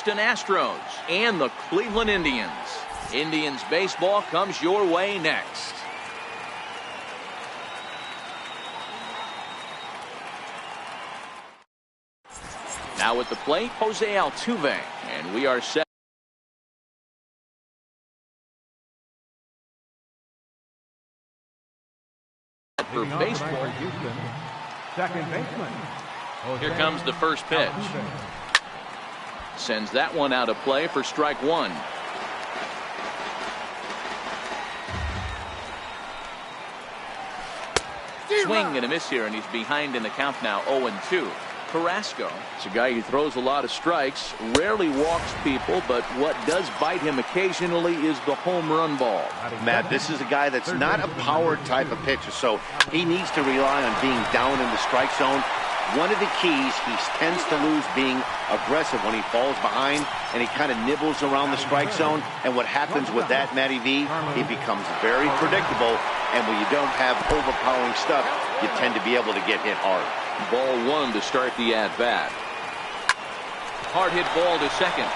Houston Astros and the Cleveland Indians. Indians baseball comes your way next. Now at the plate, Jose Altuve, and we are set for baseball. Second baseman. Here comes the first pitch. Sends that one out of play for strike one. Swing and a miss here, and he's behind in the count now, 0-2. Carrasco, it's a guy who throws a lot of strikes, rarely walks people, but what does bite him occasionally is the home run ball. Matt, this is a guy that's not a power type of pitcher, so he needs to rely on being down in the strike zone. One of the keys, he tends to lose being aggressive when he falls behind, and he kind of nibbles around the strike zone. And what happens with that, Matty V, he becomes very predictable, and when you don't have overpowering stuff, you tend to be able to get hit hard. Ball one to start the at-bat. Hard hit ball to second.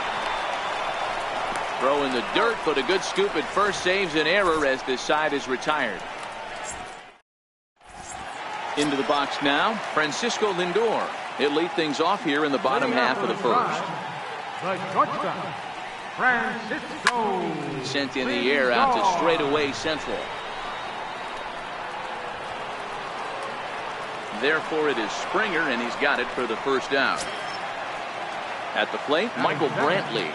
Throw in the dirt, but a good scoop at first saves an error as this side is retired. Into the box now, Francisco Lindor. He'll lead things off here in the bottom half of the first. The shortstop, Francisco. Sent in the air out to straightaway central. Therefore, it is Springer, and he's got it for the first out. At the plate, Michael Brantley.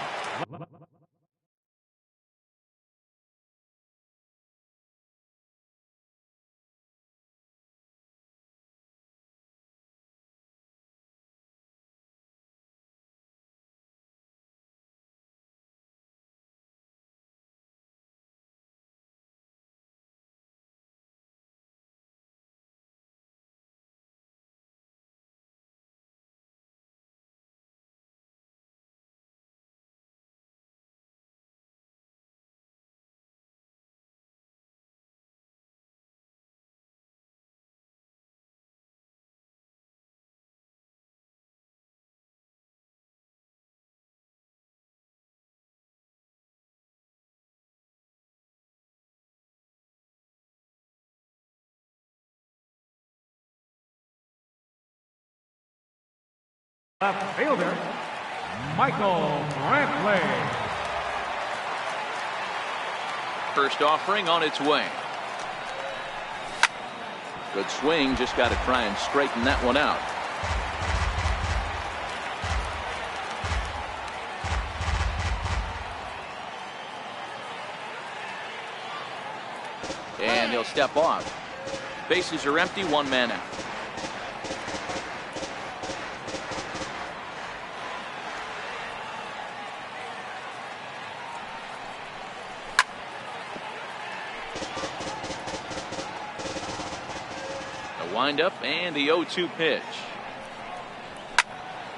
Left fielder, Michael Brantley. First offering on its way. Good swing, just got to try and straighten that one out. And he'll step off. Bases are empty, one man out. Wind up and the 0-2 pitch.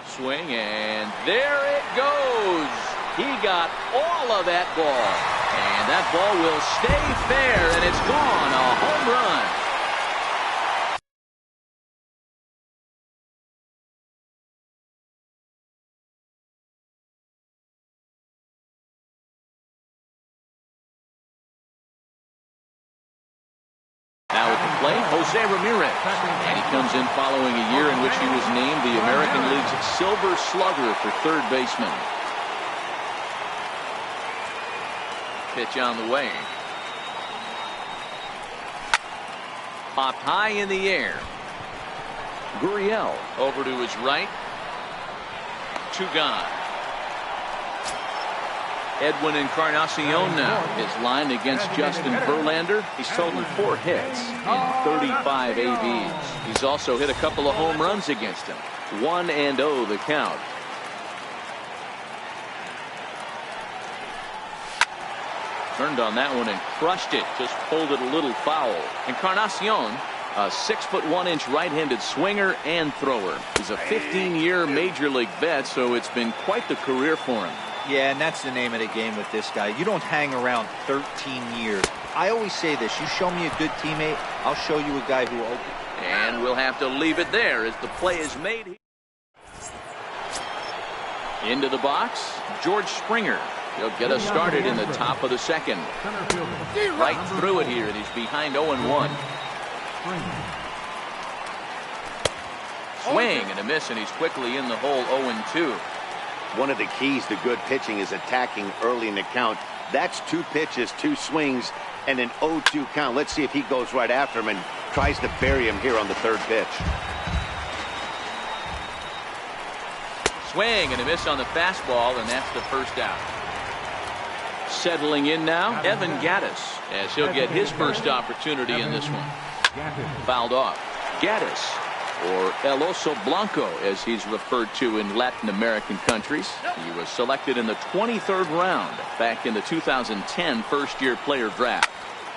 Swing, and there it goes. He got all of that ball, and that ball will stay fair, and it's gone. A home run. Now at the plate, Jose Ramirez. And he comes in following a year in which he was named the American League's Silver Slugger for third baseman. Pitch on the way. Popped high in the air. Gurriel over to his right. Two gone. Edwin Encarnacion now is lined against Justin Verlander. He's totaled 4 hits in 35 ABs. He's also hit a couple of home runs against him. 1-0 the count. Turned on that one and crushed it. Just pulled it a little foul. Encarnacion, a 6'1" right-handed swinger and thrower. He's a 15-year major league vet, so it's been quite the career for him. Yeah, and that's the name of the game with this guy. You don't hang around 13 years. I always say this, you show me a good teammate, I'll show you a guy who will. And we'll have to leave it there as the play is made. Into the box, George Springer. He'll get us started in the top of the second. Right through it here, and he's behind 0-1. Swing and a miss, and he's quickly in the hole 0-2. One of the keys to good pitching is attacking early in the count. That's 2 pitches, 2 swings, and an 0-2 count. Let's see if he goes right after him and tries to bury him here on the 3rd pitch. Swing and a miss on the fastball, and that's the first out. Settling in now, Evan Gattis, as he'll get his first opportunity in this one. Fouled off. Gattis, or El Oso Blanco, as he's referred to in Latin American countries. He was selected in the 23rd round back in the 2010 first-year player draft.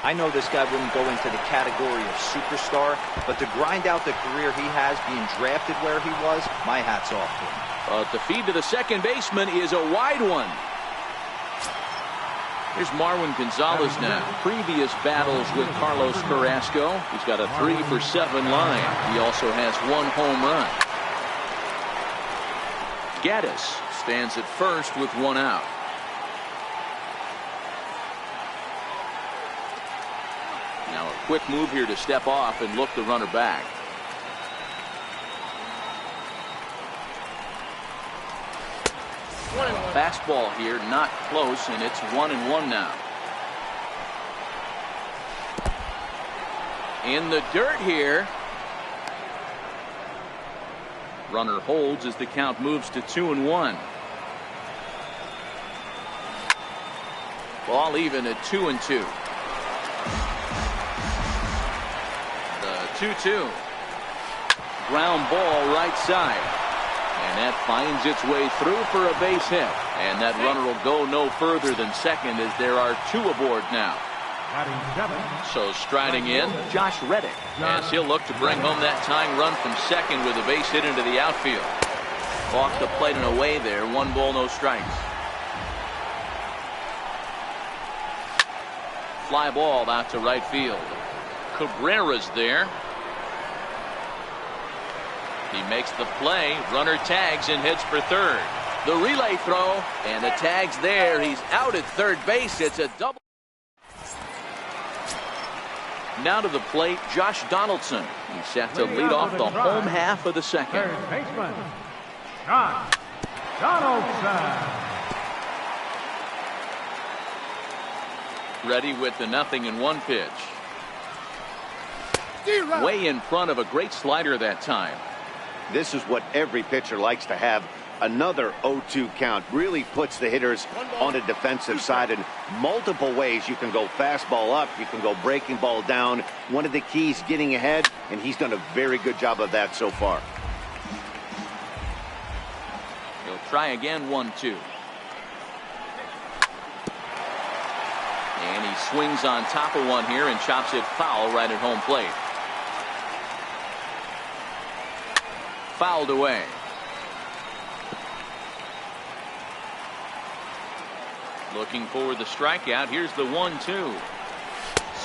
I know this guy wouldn't go into the category of superstar, but to grind out the career he has being drafted where he was, my hat's off to him. But the feed to the second baseman is a wide one. Here's Marwin Gonzalez now. Previous battles with Carlos Carrasco. He's got a 3-for-7 line. He also has 1 home run. Gattis stands at first with 1 out. Now a quick move here to step off and look the runner back. Fastball here, not close, and it's 1-1 now. In the dirt here. Runner holds as the count moves to 2-1. Ball even at 2-2. The 2-2. Ground ball right side. And that finds its way through for a base hit. And that runner will go no further than second as there are 2 aboard now. So striding in, Josh Reddick, as he'll look to bring home that tying run from second with a base hit into the outfield. Off the plate and away there, 1 ball, no strikes. Fly ball out to right field. Cabrera's there. He makes the play, runner tags and heads for third. The relay throw, and the tag's there. He's out at third base. It's a double. Now to the plate, Josh Donaldson. He's set to lead off the home half of the second. Third baseman, Josh Donaldson. Ready with the 0-1 pitch. Way in front of a great slider that time. This is what every pitcher likes to have. Another 0-2 count really puts the hitters on a defensive side in multiple ways. You can go fastball up, you can go breaking ball down. One of the keys, getting ahead, and he's done a very good job of that so far. He'll try again, 1-2. And he swings on top of one here and chops it foul right at home plate. Fouled away. Looking for the strikeout. Here's the 1-2.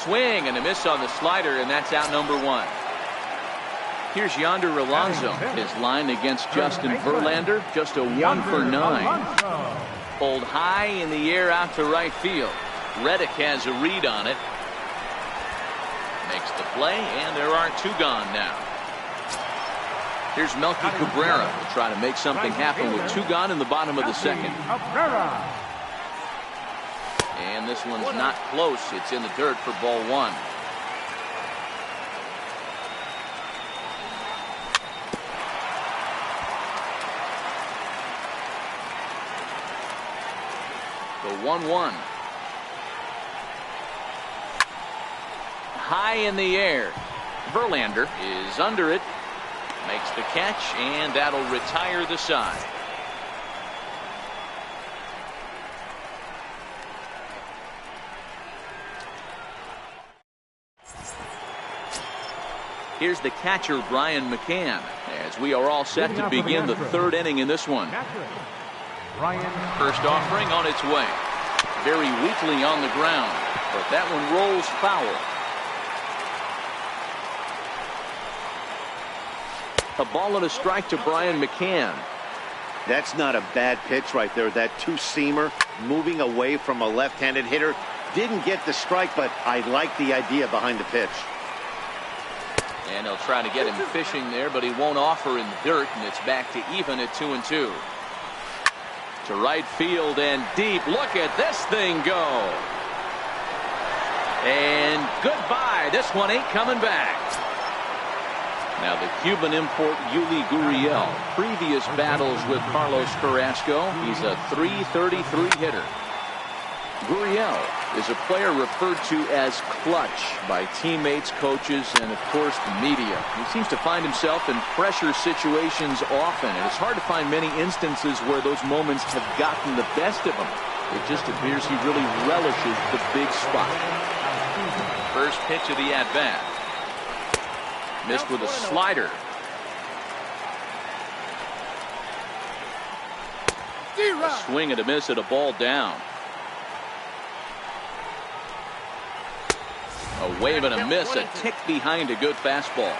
Swing and a miss on the slider, and that's out number 1. Here's Yonder Alonso. His line against Justin Verlander, just a 1 for 9. Pulled high in the air out to right field. Reddick has a read on it. Makes the play, and there are 2 gone now. Here's Melky Cabrera to try to make something happen with 2 gone in the bottom of the second. And this one's not close. It's in the dirt for ball 1. The 1-1. High in the air. Verlander is under it. Makes the catch, and that'll retire the side. Here's the catcher, Brian McCann, as we are all set to begin the 3rd inning in this one. First offering on its way. Very weakly on the ground, but that one rolls foul. A ball and a strike to Brian McCann. That's not a bad pitch right there. That two-seamer moving away from a left-handed hitter. Didn't get the strike, but I like the idea behind the pitch. And they'll try to get him fishing there, but he won't offer in the dirt, and it's back to even at 2-2. To right field and deep. Look at this thing go. And goodbye. This one ain't coming back. Now the Cuban import Yuli Gurriel. Previous battles with Carlos Carrasco. He's a .333 hitter. Gurriel is a player referred to as clutch by teammates, coaches, and of course the media. He seems to find himself in pressure situations often, and it's hard to find many instances where those moments have gotten the best of him. It just appears he really relishes the big spot. First pitch of the at-bat. Missed with a slider. A swing and a miss at a ball down. A wave and a miss, a tick behind a good fastball.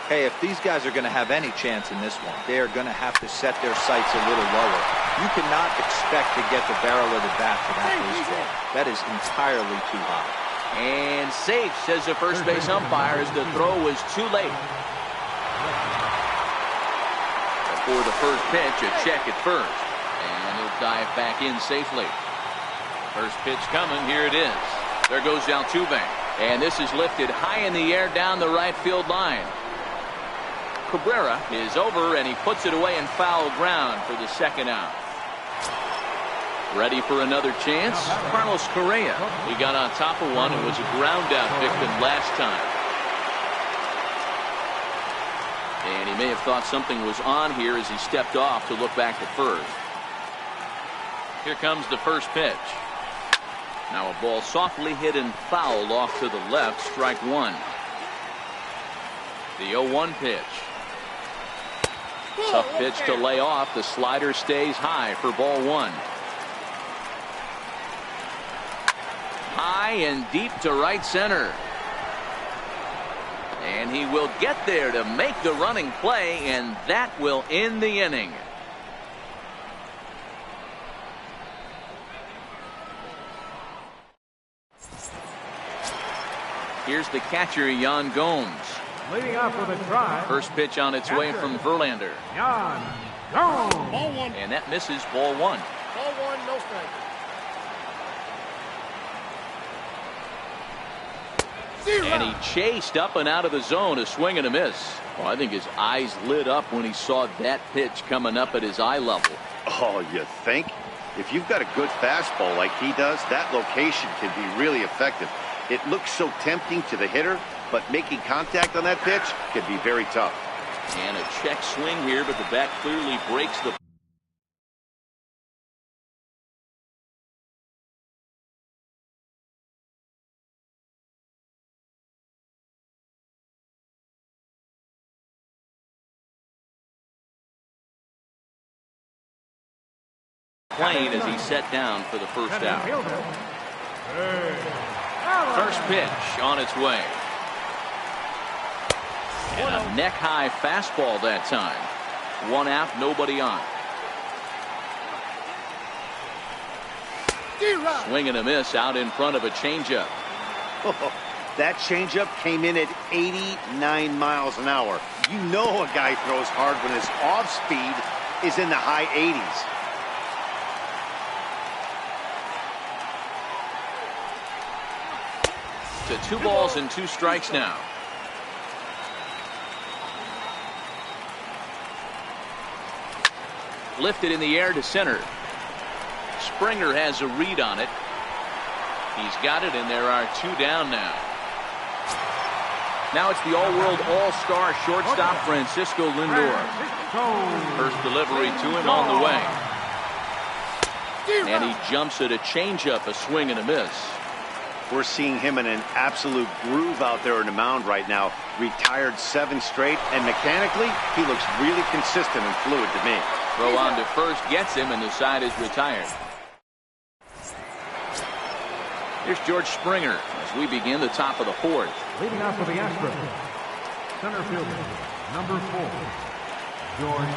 Hey, if these guys are going to have any chance in this one, they are going to have to set their sights a little lower. You cannot expect to get the barrel of the bat to that baseball. That is entirely too high. And safe, says the first base umpire, as the throw was too late. Before the first pitch, a check at first. And he'll dive back in safely. First pitch coming, here it is. There goes Altuve. And this is lifted high in the air down the right field line. Cabrera is over, and he puts it away in foul ground for the second out. Ready for another chance? Carlos Correa. He got on top of one and was a ground out victim last time. And he may have thought something was on here as he stepped off to look back at first. Here comes the first pitch. Now a ball softly hit and fouled off to the left, strike one. The 0-1 pitch. Tough pitch to lay off. The slider stays high for ball one. High and deep to right center. And he will get there to make the running play, and that will end the inning. Here's the catcher, Yan Gomes. Leading off with a drive. First pitch on its way from Verlander. Yan Gomes. Ball one. And that misses, ball one. Ball one, no strike. And he chased up and out of the zone, a swing and a miss. Well, I think his eyes lit up when he saw that pitch coming up at his eye level. Oh, you think? If you've got a good fastball like he does, that location can be really effective. It looks so tempting to the hitter, but making contact on that pitch can be very tough. And a check swing here, but the bat clearly breaks the... plane as he set down for the first out. First pitch on its way. And a neck-high fastball that time. One out, nobody on. Swing and a miss out in front of a changeup. Oh, that changeup came in at 89 miles an hour. You know a guy throws hard when his off speed is in the high 80s. To 2 balls and 2 strikes now. Lifted in the air to center. Springer has a read on it. He's got it, and there are 2 down now. Now it's the all-world all-star shortstop Francisco Lindor. First delivery to him on the way. And he jumps at a changeup, a swing and a miss. We're seeing him in an absolute groove out there in the mound right now. Retired 7 straight, and mechanically, he looks really consistent and fluid to me. Throw on to first gets him, and the side is retired. Here's George Springer as we begin the top of the 4th. Leading off for the Astros, center fielder, number 4, George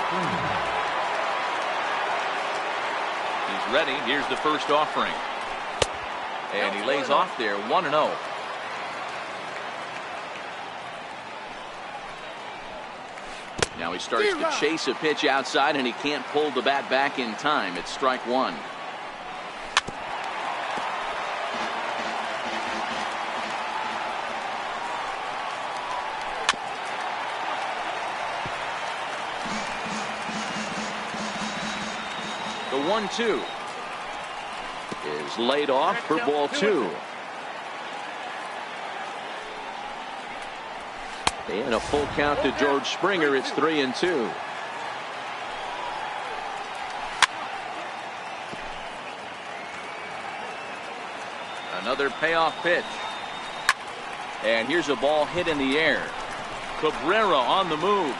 Springer. He's ready. Here's the first offering. And he lays off there, 1-0. Now he starts to chase a pitch outside, and he can't pull the bat back in time. It's strike one. The 1-2 is laid off for ball two. And a full count to George Springer. It's 3-2. Another payoff pitch. And here's a ball hit in the air. Cabrera on the move.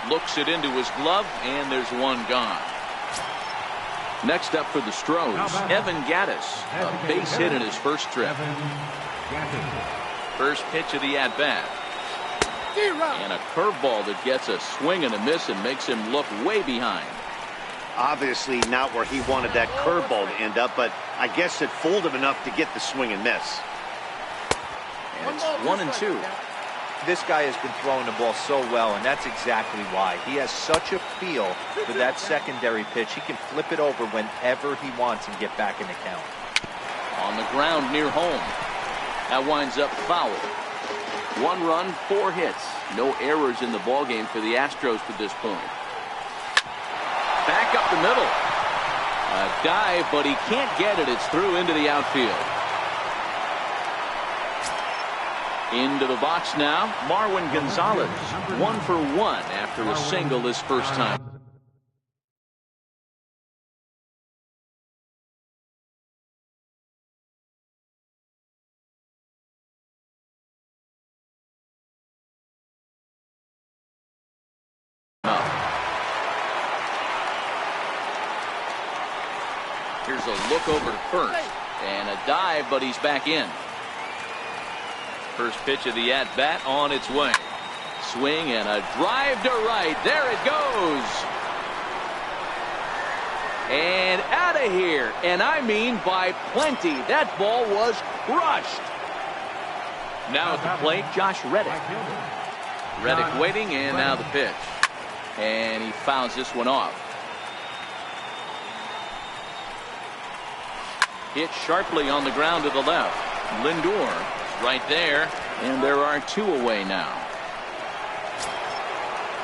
Looks it into his glove, and there's one gone. Next up for the Stros, Evan Gattis. A base hit in his first trip. First pitch of the at-bat. And a curveball that gets a swing and a miss and makes him look way behind. Obviously not where he wanted that curveball to end up, but I guess it fooled him enough to get the swing and miss. And it's 1-2. This guy has been throwing the ball so well, and that's exactly why. He has such a feel for that secondary pitch. He can flip it over whenever he wants and get back in the count. On the ground near home. That winds up foul. 1 run, 4 hits. No errors in the ballgame for the Astros to this point. Back up the middle. A dive, but he can't get it. It's through into the outfield. Into the box now, Marwin Gonzalez. 1 for 1 after a single his first time. Here's a look over to first. And a dive, but he's back in. First pitch of the at-bat on its way. Swing and a drive to right. There it goes. And out of here. And I mean by plenty. That ball was crushed. Now at the plate, Josh Reddick. Reddick waiting, and now the pitch. And he fouls this one off. Hit sharply on the ground to the left. Lindor right there, and there are 2 away now.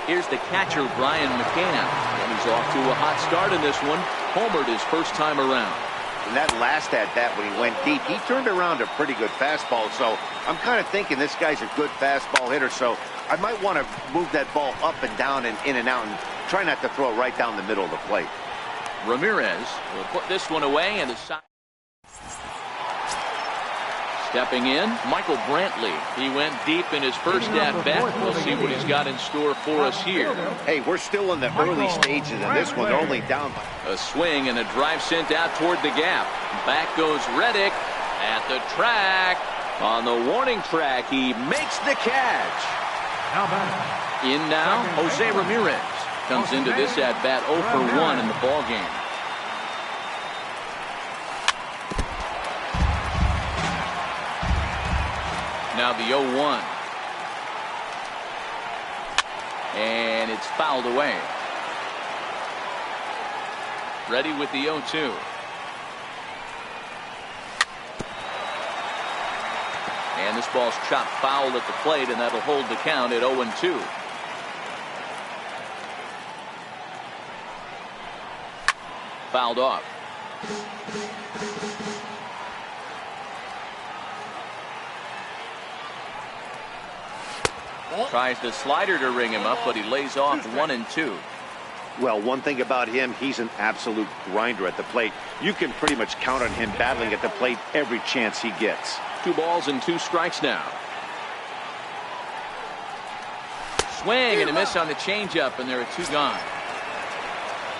Here's the catcher, Brian McCann, and he's off to a hot start in this one. Homered his first time around. In that last at-bat when he went deep, he turned around a pretty good fastball, so I'm kind of thinking this guy's a good fastball hitter, so I might want to move that ball up and down and in and out and try not to throw it right down the middle of the plate. Ramirez will put this one away, and the side. Stepping in, Michael Brantley. He went deep in his first at-bat. We'll see what he's got in store for us here. Hey, we're still in the early stages of this one. They're only down by a swing and a drive sent out toward the gap. Back goes Reddick at the track. On the warning track, he makes the catch. In now, Jose Ramirez comes into this at-bat 0 for 1 in the ballgame. Now the 0-1. And it's fouled away. Ready with the 0-2. And this ball's chopped foul at the plate, and that'll hold the count at 0-2. Fouled off. Tries the slider to ring him up, but he lays off 1-2. Well, one thing about him, he's an absolute grinder at the plate. You can pretty much count on him battling at the plate every chance he gets. 2 balls and 2 strikes now. Swing and a miss on the changeup, and there are 2 gone.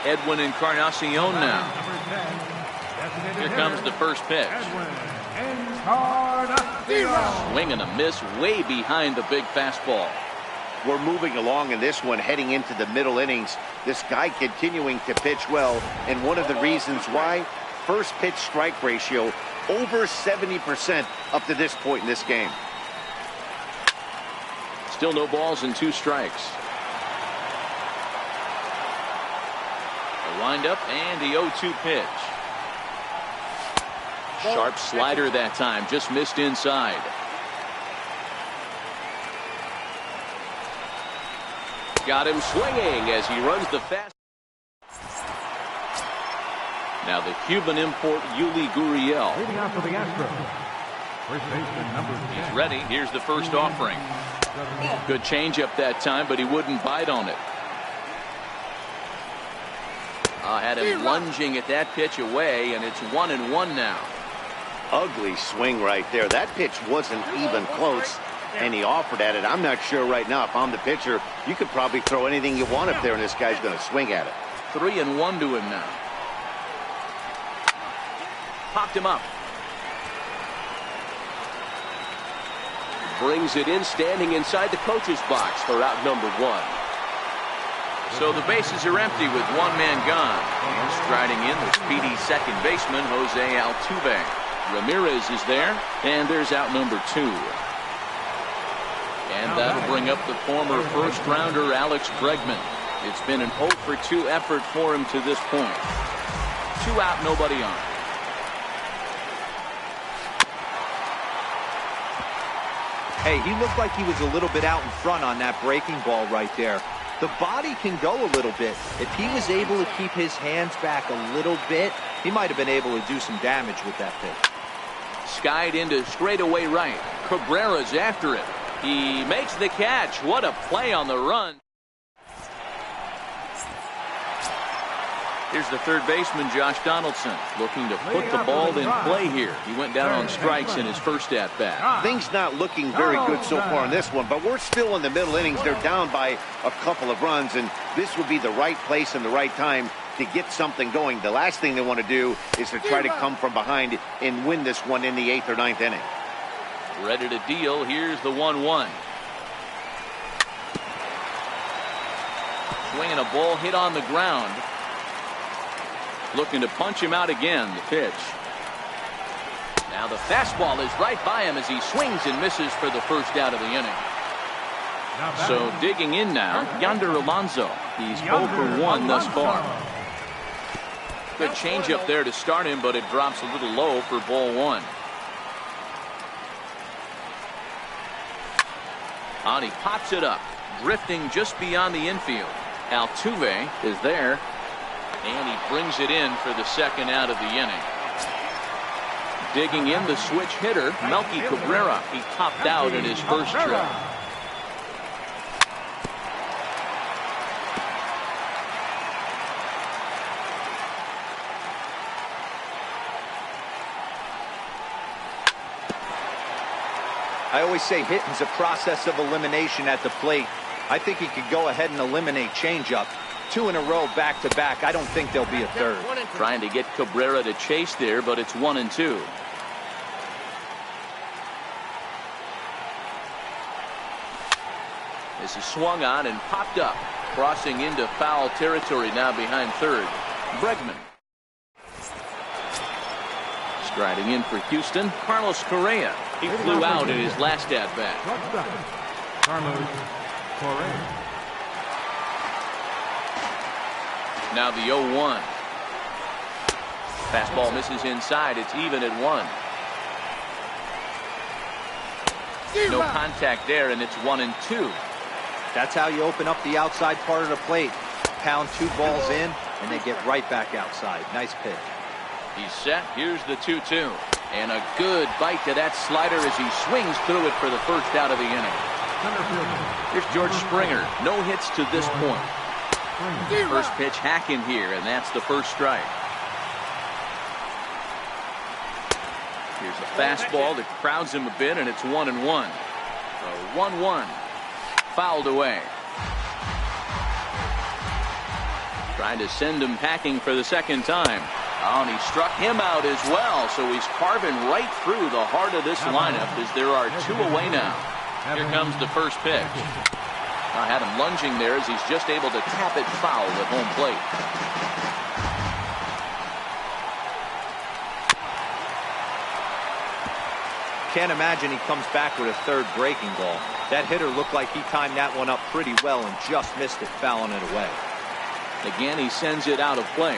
Edwin Encarnacion now. Here comes the first pitch. Swing and a miss way behind the big fastball. We're moving along in this one, heading into the middle innings. This guy continuing to pitch well, and one of the reasons why, first pitch strike ratio over 70% up to this point in this game. Still no balls and 2 strikes. The windup and the 0-2 pitch. Sharp slider that time, just missed inside. Got him swinging as he runs the fast. Now the Cuban import, Yuli Gurriel. Leading off for the Astros. First baseman number 10. He's ready. Here's the first offering. Good changeup that time, but he wouldn't bite on it. Had him lunging at that pitch away, and it's 1-1 now. Ugly swing right there. That pitch wasn't even close, and he offered at it. I'm not sure right now if I'm the pitcher. You could probably throw anything you want up there, and this guy's going to swing at it. 3-1 to him now. Popped him up. Brings it in, standing inside the coach's box for out number 1. So the bases are empty with 1 man gone. And striding in, the speedy second baseman, Jose Altuve. Ramirez is there, and there's out number 2. And that'll bring up the former first-rounder Alex Bregman. It's been an 0-for-2 effort for him to this point. 2 out, nobody on. Hey, he looked like he was a little bit out in front on that breaking ball right there. The body can go a little bit. If he was able to keep his hands back a little bit, he might have been able to do some damage with that pitch. Skied into straightaway right. Cabrera's after it. He makes the catch. What a play on the run. Here's the third baseman, Josh Donaldson, looking to put the ball in play here. He went down on strikes in his first at-bat. Things not looking very good so far in this one, but we're still in the middle innings. They're down by a couple of runs, and this would be the right place and the right time to get something going. The last thing they want to do is to try to come from behind and win this one in the 8th or 9th inning. Ready to deal. Here's the 1-1. Swinging a ball hit on the ground. Looking to punch him out again, the pitch. Now the fastball is right by him as he swings and misses for the first out of the inning. So digging in now, Yonder Alonso. He's 0 for 1 thus far. Good changeup there to start him, but it drops a little low for ball 1. And he pops it up, drifting just beyond the infield. Altuve is there. And he brings it in for the second out of the inning. Digging in, the switch hitter, Melky Cabrera. He topped out in his first trip. I always say hitting's a process of elimination at the plate. I think he could go ahead and eliminate changeup. 2 in a row back-to-back. I don't think there'll be a third. Trying to get Cabrera to chase there, but it's 1-2. This is swung on and popped up. Crossing into foul territory now behind third. Bregman. Striding in for Houston, Carlos Correa. He flew out in his last at-bat. Carlos Correa. Now the 0-1. Fastball misses inside. It's even at 1. No contact there, and it's 1-2. That's how you open up the outside part of the plate. Pound 2 balls in, and they get right back outside. Nice pitch. He's set. Here's the 2-2. And a good bite to that slider as he swings through it for the first out of the inning. Here's George Springer. No hits to this point. First pitch hacking here, and that's the first strike. Here's a fastball that crowds him a bit, and it's 1-1. So 1-1. Fouled away. Trying to send him packing for the second time. Oh, and he struck him out as well, so he's carving right through the heart of this lineup as there are 2 away now. Here comes the first pitch. I had him lunging there as he's just able to tap it foul at home plate. Can't imagine he comes back with a third breaking ball. That hitter looked like he timed that one up pretty well and just missed it, fouling it away. Again, he sends it out of play.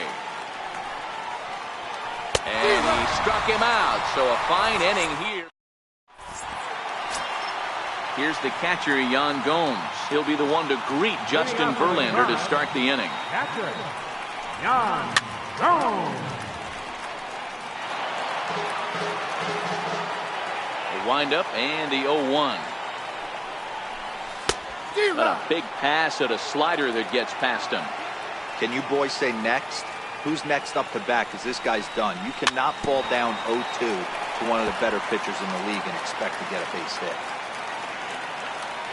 And he struck him out, so a fine inning here. Here's the catcher, Yan Gomes. He'll be the one to greet Justin Verlander to start the inning. Catcher, Yan Gomes. The windup and the 0-1. But a big pass at a slider that gets past him. Can you boys say next? Who's next up to bat? Because this guy's done. You cannot fall down 0-2 to one of the better pitchers in the league and expect to get a base hit.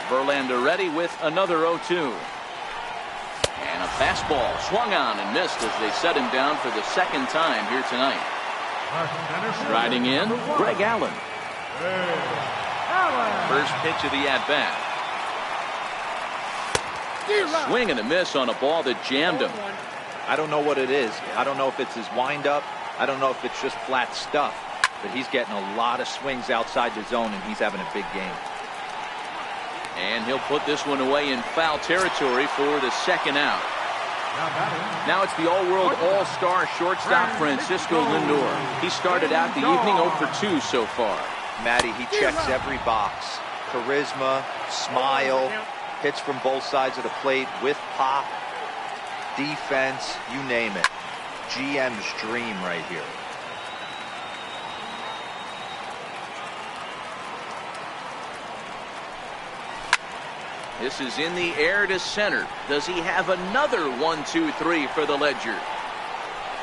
Verlander ready with another 0-2. And a fastball swung on and missed as they set him down for the second time here tonight. Riding in, Greg Allen. First pitch of the at-bat. Swing and a miss on a ball that jammed him. I don't know what it is. I don't know if it's his windup. I don't know if it's just flat stuff. But he's getting a lot of swings outside the zone, and he's having a big game. And he'll put this one away in foul territory for the second out. Now it's the all-world all-star shortstop Francisco Lindor. He started out the evening 0 for 2 so far. Matty, he checks every box. Charisma, smile, hits from both sides of the plate with pop, defense, you name it. GM's dream right here. This is in the air to center. Does he have another 1-2-3 for the Ledger?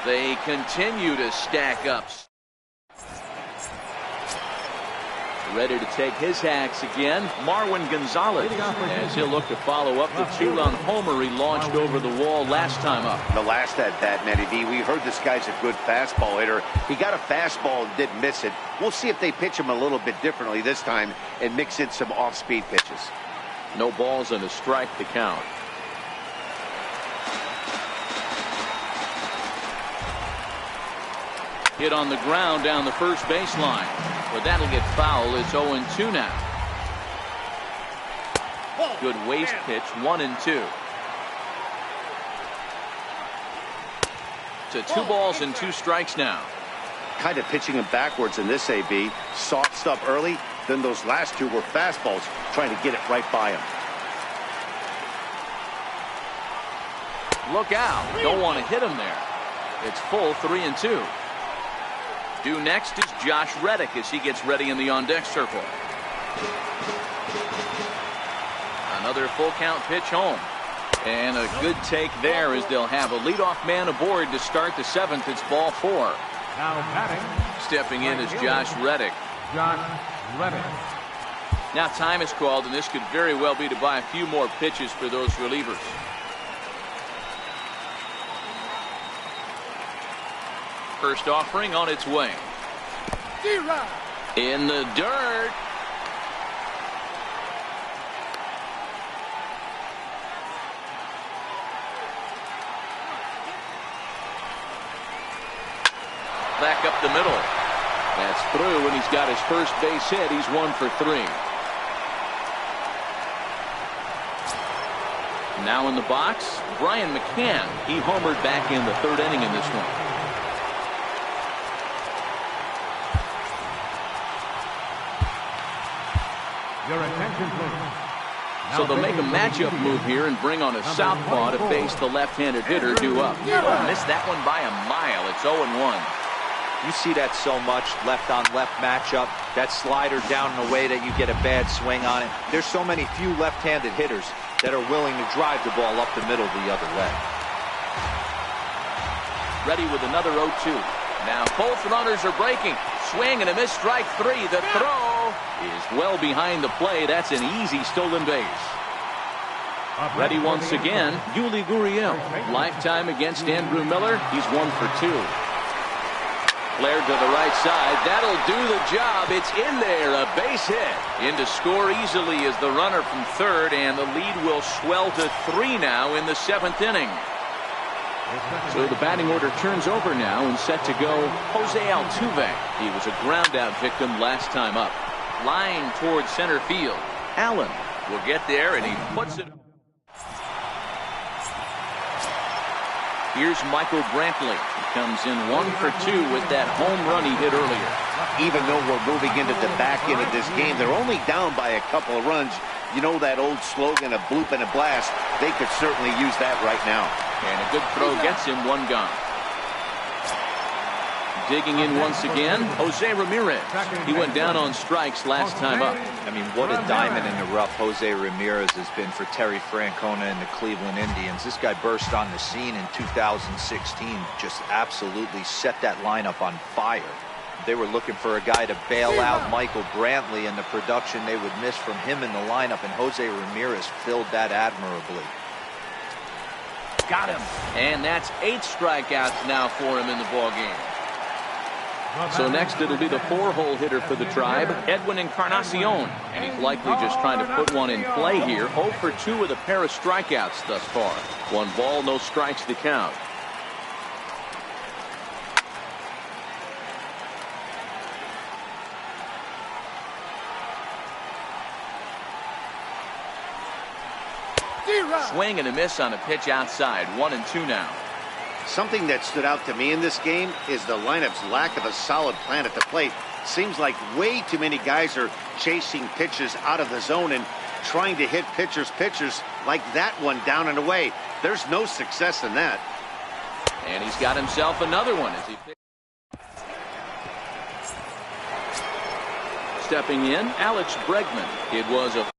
They continue to stack up. Ready to take his hacks again, Marwin Gonzalez, as he'll look to follow up the two-run homer he launched over the wall last time up. The last at bat, Matty V, we heard this guy's a good fastball hitter. He got a fastball and didn't miss it. We'll see if they pitch him a little bit differently this time and mix in some off-speed pitches. No balls and a strike to count. Hit on the ground down the first baseline. But that'll get foul. It's 0-2 now. Good waste pitch, 1-2. To 2 balls and 2 strikes now. Kind of pitching him backwards in this AB. Soft stuff early, then those last 2 were fastballs, trying to get it right by him. Look out. Don't want to hit him there. It's full 3-2. Due next is Josh Reddick as he gets ready in the on-deck circle. Another full count pitch home. And a good take there as they'll have a leadoff man aboard to start the 7th. It's ball 4. Now batting. Stepping in is Josh Reddick. Josh Reddick. Now time is called, and this could very well be to buy a few more pitches for those relievers. First offering on its way. In the dirt. Back up the middle. That's through, and he's got his first base hit. He's 1 for 3. Now in the box, Brian McCann. He homered back in the 3rd inning in this one. Your attention, please. So they'll make a matchup move here and bring on a southpaw to face the left-handed hitter due up. Missed that one by a mile. It's 0-1. You see that so much, left-on-left matchup. That slider down in a way that you get a bad swing on it. There's so many few left-handed hitters that are willing to drive the ball up the middle the other way. Ready with another 0-2. Now both runners are breaking. Swing and a miss, strike 3. The throw is well behind the play. That's an easy stolen base. Ready once again, Yuli Gurriel. Lifetime against Andrew Miller. He's 1 for 2. Flared to the right side. That'll do the job. It's in there. A base hit. In to score easily is the runner from third, and the lead will swell to 3 now in the 7th inning. So the batting order turns over now, and set to go Jose Altuve. He was a ground out victim last time up. Line towards center field. Allen will get there, and he puts it. Here's Michael Brantley. He comes in 1 for 2 with that home run he hit earlier. Even though we're moving into the back end of this game, they're only down by a couple of runs. You know that old slogan, a bloop and a blast? They could certainly use that right now. And a good throw gets him 1 gone. Digging in once again, Jose Ramirez. He went down on strikes last time up. I mean, what a diamond in the rough Jose Ramirez has been for Terry Francona and the Cleveland Indians. This guy burst on the scene in 2016, just absolutely set that lineup on fire. They were looking for a guy to bail out Michael Brantley, and the production they would miss from him in the lineup, and Jose Ramirez filled that admirably. Got him. And that's 8 strikeouts now for him in the ballgame. So next it'll be the 4-hole hitter for the Tribe, Edwin Encarnacion. And he's likely just trying to put one in play here. 0 for 2 with a pair of strikeouts thus far. 1 ball, no strikes to count. Swing and a miss on a pitch outside. 1 and 2 now. Something that stood out to me in this game is the lineup's lack of a solid plan at the plate. Seems like way too many guys are chasing pitches out of the zone and trying to hit pitchers like that one down and away. There's no success in that. And he's got himself another one as he stepping in, Alex Bregman. It was a